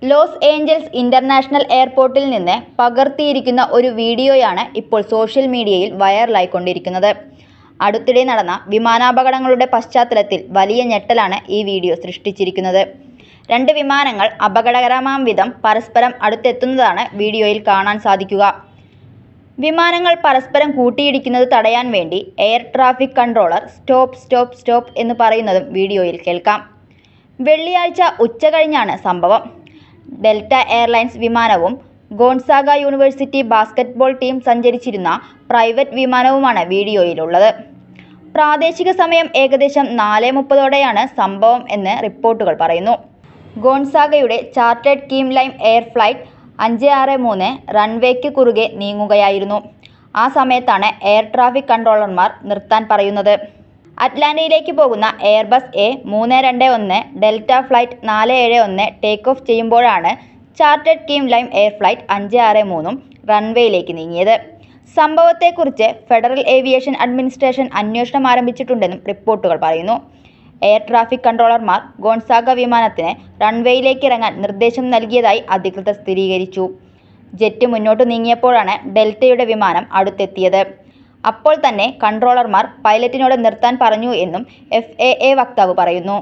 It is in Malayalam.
ലോസ് ഏഞ്ചൽസ് ഇന്റർനാഷണൽ എയർപോർട്ടിൽ നിന്ന് പകർത്തിയിരിക്കുന്ന ഒരു വീഡിയോയാണ് ഇപ്പോൾ സോഷ്യൽ മീഡിയയിൽ വൈറലായിക്കൊണ്ടിരിക്കുന്നത്. അടുത്തിടെ നടന്ന വിമാനാപകടങ്ങളുടെ പശ്ചാത്തലത്തിൽ വലിയ ഞെട്ടലാണ് ഈ വീഡിയോ സൃഷ്ടിച്ചിരിക്കുന്നത്. രണ്ട് വിമാനങ്ങൾ അപകടകരമാം വിധം പരസ്പരം അടുത്തെത്തുന്നതാണ് വീഡിയോയിൽ കാണാൻ സാധിക്കുക. വിമാനങ്ങൾ പരസ്പരം കൂട്ടിയിടിക്കുന്നത് തടയാൻ വേണ്ടി air traffic controller stop stop stop എന്ന് പറയുന്നതും വീഡിയോയിൽ കേൾക്കാം. വെള്ളിയാഴ്ച ഉച്ചകഴിഞ്ഞാണ് സംഭവം. ഡെൽറ്റ എയർലൈൻസ് വിമാനവും ഗോൺസാഗ യൂണിവേഴ്സിറ്റി ബാസ്കറ്റ്ബോൾ ടീം സഞ്ചരിച്ചിരുന്ന പ്രൈവറ്റ് വിമാനവുമാണ് വീഡിയോയിലുള്ളത്. പ്രാദേശിക സമയം ഏകദേശം 4:30ഓടെയാണ് സംഭവം എന്ന് റിപ്പോർട്ടുകൾ പറയുന്നു. ഗോൺസാഗയുടെ chartered Key Lime Air flight 563 റൺവേക്ക് കുറുകെ നീങ്ങുകയായിരുന്നു. ആ സമയത്താണ് എയർ ട്രാഫിക് കൺട്രോളർമാർ നിർത്താൻ പറയുന്നത്. അറ്റ്ലാന്റയിലേക്ക് പോകുന്ന Airbus A321 Delta flight 471 take off ചെയ്യുമ്പോഴാണ് chartered Key Lime Air flight 563 റൺവേയിലേക്ക് നീങ്ങിയത്. സംഭവത്തെക്കുറിച്ച് ഫെഡറൽ ഏവിയേഷൻ അഡ്മിനിസ്ട്രേഷൻ അന്വേഷണം ആരംഭിച്ചിട്ടുണ്ടെന്നും റിപ്പോർട്ടുകൾ പറയുന്നു. എയർ ട്രാഫിക് കൺട്രോളർമാർ ഗോൺസാഗ വിമാനത്തിന് റൺവേയിലേക്ക് ഇറങ്ങാൻ നിർദ്ദേശം നൽകിയതായി അധികൃതർ സ്ഥിരീകരിച്ചു. ജെറ്റ് മുന്നോട്ട് നീങ്ങിയപ്പോഴാണ് ഡെൽറ്റയുടെ വിമാനം അടുത്തെത്തിയത്. അപ്പോൾ തന്നെ കൺട്രോളർമാർ പൈലറ്റിനോട് നിർത്താൻ പറഞ്ഞു എന്നും FAA വക്താവ് പറയുന്നു.